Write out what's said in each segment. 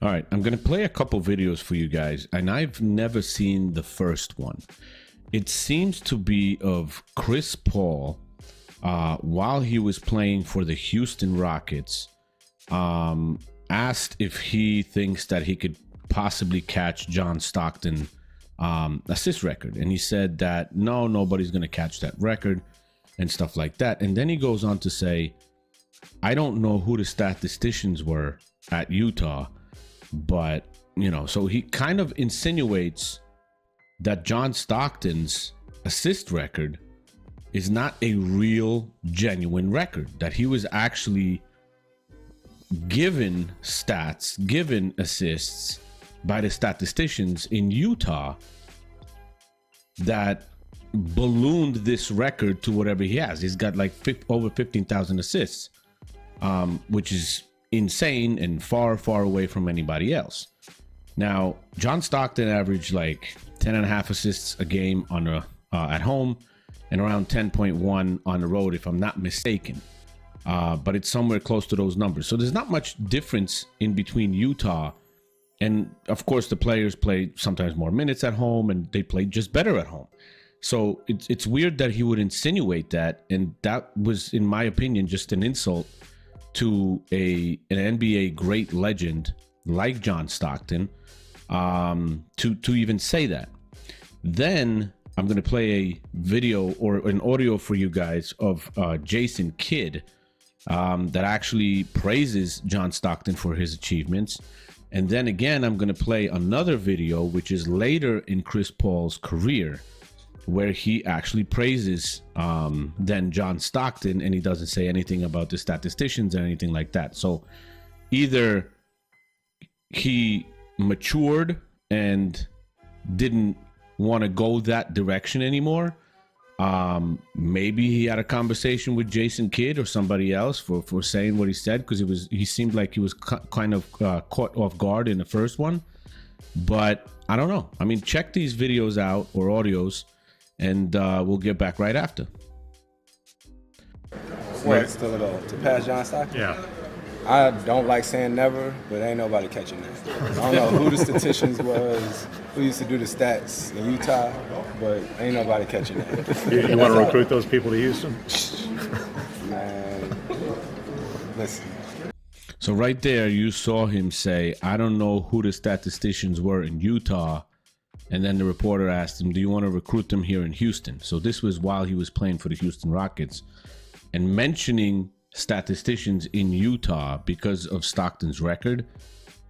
All right, I'm going to play a couple videos for you guys, and I've never seen the first one. It seems to be of Chris Paul while he was playing for the Houston Rockets, asked if he thinks that he could possibly catch John Stockton assist record. And he said that no, nobody's going to catch that record and stuff like that. And then he goes on to say, I don't know who the statisticians were at Utah, but, you know, so he kind of insinuates that John Stockton's assist record is not a real, genuine record, that he was actually given stats, given assists by the statisticians in Utah that ballooned this record to whatever he has. He's got like over 15,000 assists, which is insane and far, far away from anybody else. Now, John Stockton averaged like 10.5 assists a game on at home and around 10.1 on the road, if I'm not mistaken. But it's somewhere close to those numbers. So there's not much difference in between Utah. And of course, the players play sometimes more minutes at home and they play just better at home. So it's weird that he would insinuate that. And that was, in my opinion, just an insult to an NBA great legend like John Stockton, to even say that. Then I'm going to play a video or an audio for you guys of Jason Kidd that actually praises John Stockton for his achievements. And then again, I'm going to play another video, which is later in Chris Paul's career, where he actually praises then John Stockton, and he doesn't say anything about the statisticians or anything like that. So either he matured and didn't want to go that direction anymore. Maybe he had a conversation with Jason Kidd or somebody else for saying what he said, because he seemed like he was kind of caught off guard in the first one. But I don't know. I mean, check these videos out or audios, and we'll get back right after. What, still to pass John Stockton? Yeah. I don't like saying never, but ain't nobody catching that. I don't know who the statisticians was, who used to do the stats in Utah, but ain't nobody catching that. You want to recruit those people to Houston? Man, listen. So right there, you saw him say, I don't know who the statisticians were in Utah. And then the reporter asked him, do you want to recruit them here in Houston? So this was while he was playing for the Houston Rockets. And mentioning statisticians in Utah because of Stockton's record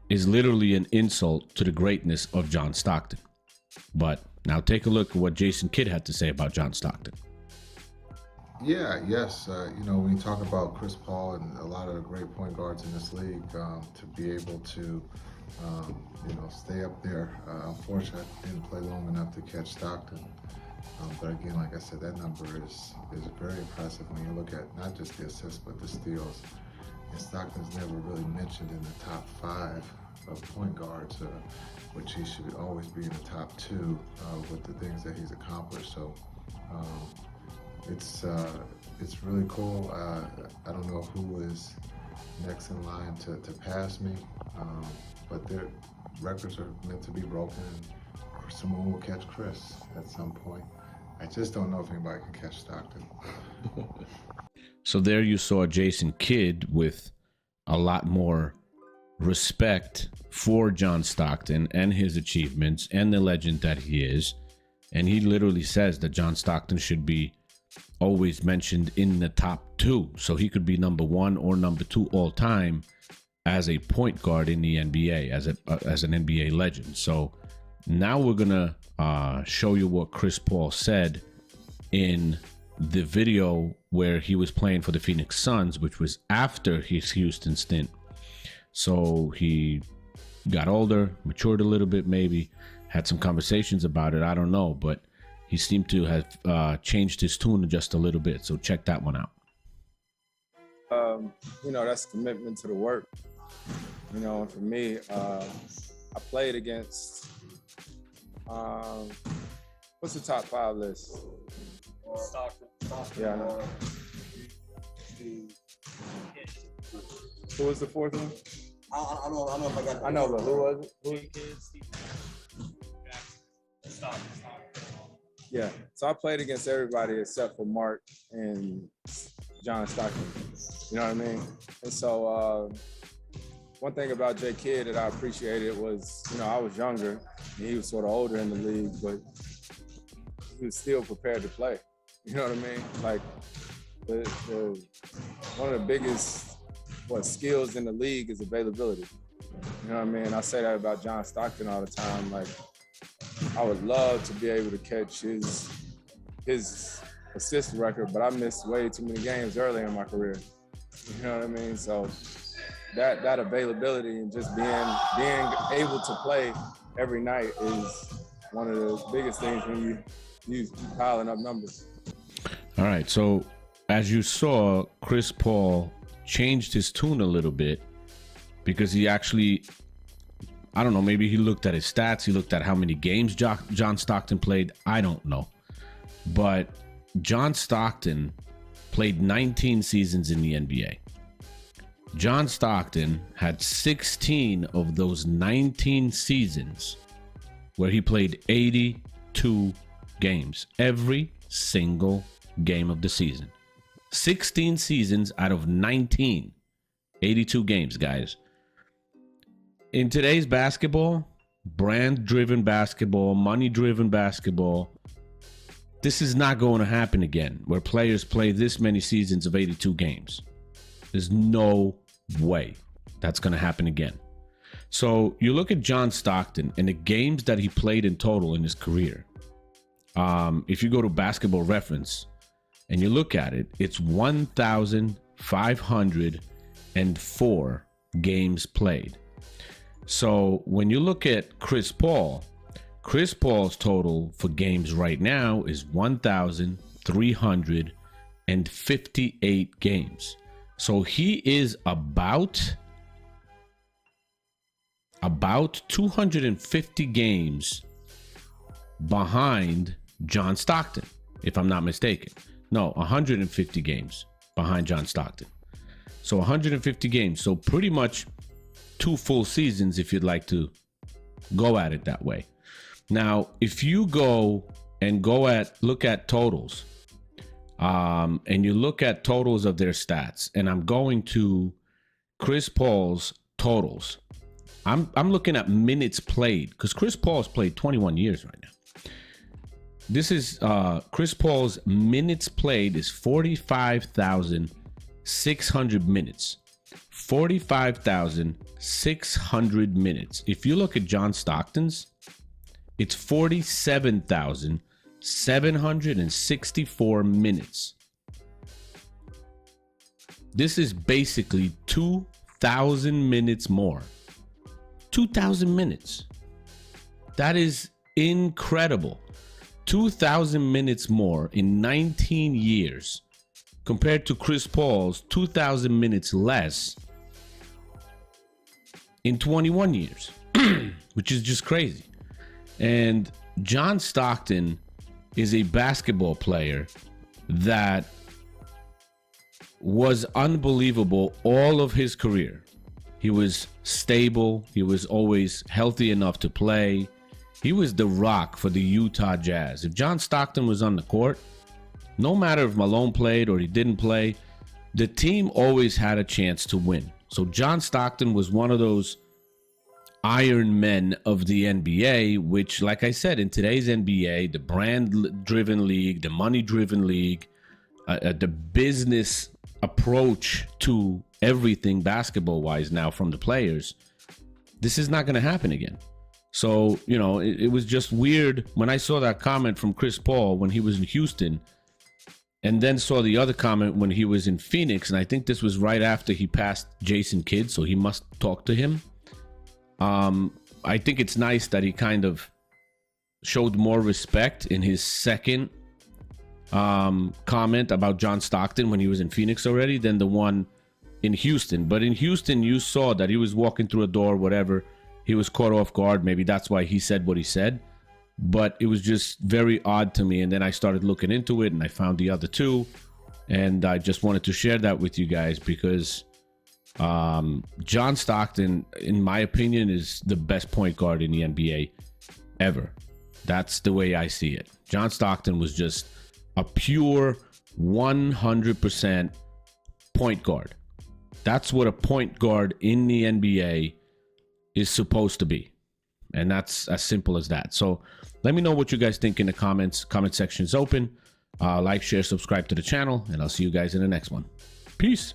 is literally an insult to the greatness of John Stockton. But now take a look at what Jason Kidd had to say about John Stockton. Yes. When you talk about Chris Paul and a lot of the great point guards in this league, to be able to, stay up there. Unfortunately, I didn't play long enough to catch Stockton. But again, like I said, that number is very impressive when you look at not just the assists, but the steals. And Stockton's never really mentioned in the top 5 of point guards, which he should always be in the top 2 with the things that he's accomplished. So it's really cool. I don't know who is next in line to pass me, but their records are meant to be broken. Someone will catch Chris at some point. I just don't know if anybody can catch Stockton. So there you saw Jason Kidd with a lot more respect for John Stockton and his achievements and the legend that he is. And he literally says that John Stockton should be always mentioned in the top 2. So he could be number 1 or number 2 all time as a point guard in the NBA, as an NBA legend. So now we're gonna show you what Chris Paul said in the video where he was playing for the Phoenix Suns, which was after his Houston stint. So he got older, matured a little bit, maybe had some conversations about it. I don't know, but he seemed to have changed his tune just a little bit. So check that one out. That's commitment to the work. And for me, I played against. What's the top 5 list? Stockton. Yeah, I know. Who was the 4th one? I don't know if I got that. I know, but who was it? J-Kid, Steve Jackson, Stockton. Yeah. So I played against everybody except for Mark and John Stockton. You know what I mean? And so one thing about J Kidd that I appreciated was, you know, I was younger and he was sort of older in the league, but he was still prepared to play. You know what I mean? Like the one of the biggest skills in the league is availability. You know what I mean? I say that about John Stockton all the time. Like, I would love to be able to catch his assist record, but I missed way too many games early in my career. You know what I mean? So that availability and just being able to play every night is one of the biggest things when you piling up numbers. All right, so as you saw, Chris Paul changed his tune a little bit because he actually, I don't know, maybe he looked at his stats, he looked at how many games John Stockton played, I don't know. But John Stockton played 19 seasons in the NBA. John Stockton had 16 of those 19 seasons where he played 82 games, every single game of the season. 16 seasons out of 19, 82 games, guys. In today's basketball, brand-driven basketball, money-driven basketball, this is not going to happen again, where players play this many seasons of 82 games. There's no way that's going to happen again. So you look at John Stockton and the games that he played in total in his career. If you go to Basketball Reference and you look at it, it's 1,504 games played. So when you look at Chris Paul's total for games right now is 1,358 games. So he is about 250 games behind John Stockton, if I'm not mistaken. No, 150 games behind John Stockton. So 150 games. So pretty much 2 full seasons if you'd like to go at it that way. Now, if you look at totals, and you look at totals of their stats, and I'm going to Chris Paul's totals. I'm looking at minutes played because Chris Paul's played 21 years right now. This is Chris Paul's minutes played is 45,600 minutes. 45,600 minutes. If you look at John Stockton's, it's 47,764 minutes. This is basically 2,000 minutes more. 2,000 minutes. That is incredible. 2,000 minutes more in 19 years compared to Chris Paul's 2,000 minutes less in 21 years, which is just crazy. And John Stockton is a basketball player that was unbelievable all of his career. He was stable. He was always healthy enough to play. He was the rock for the Utah Jazz. If John Stockton was on the court, no matter if Malone played or he didn't play, the team always had a chance to win. So John Stockton was one of those Iron Men of the NBA, which, like I said, in today's NBA, the brand-driven league, the money-driven league, the business approach to everything basketball-wise now from the players, this is not going to happen again. So, you know, it was just weird when I saw that comment from Chris Paul when he was in Houston, and then saw the other comment when he was in Phoenix, and I think this was right after he passed Jason Kidd, so he must talk to him. I think it's nice that he kind of showed more respect in his second comment about John Stockton when he was in Phoenix already than the one in Houston. But in Houston, you saw that he was walking through a door, whatever. He was caught off guard. Maybe that's why he said what he said. But it was just very odd to me. And then I started looking into it and I found the other two. And I just wanted to share that with you guys because John Stockton, in my opinion, is the best point guard in the NBA ever. That's the way I see it. John Stockton was just a pure 100% point guard. That's what a point guard in the NBA is supposed to be. And that's as simple as that. So let me know what you guys think in the comments. Comment section is open. Like, share, subscribe to the channel, and I'll see you guys in the next one. Peace.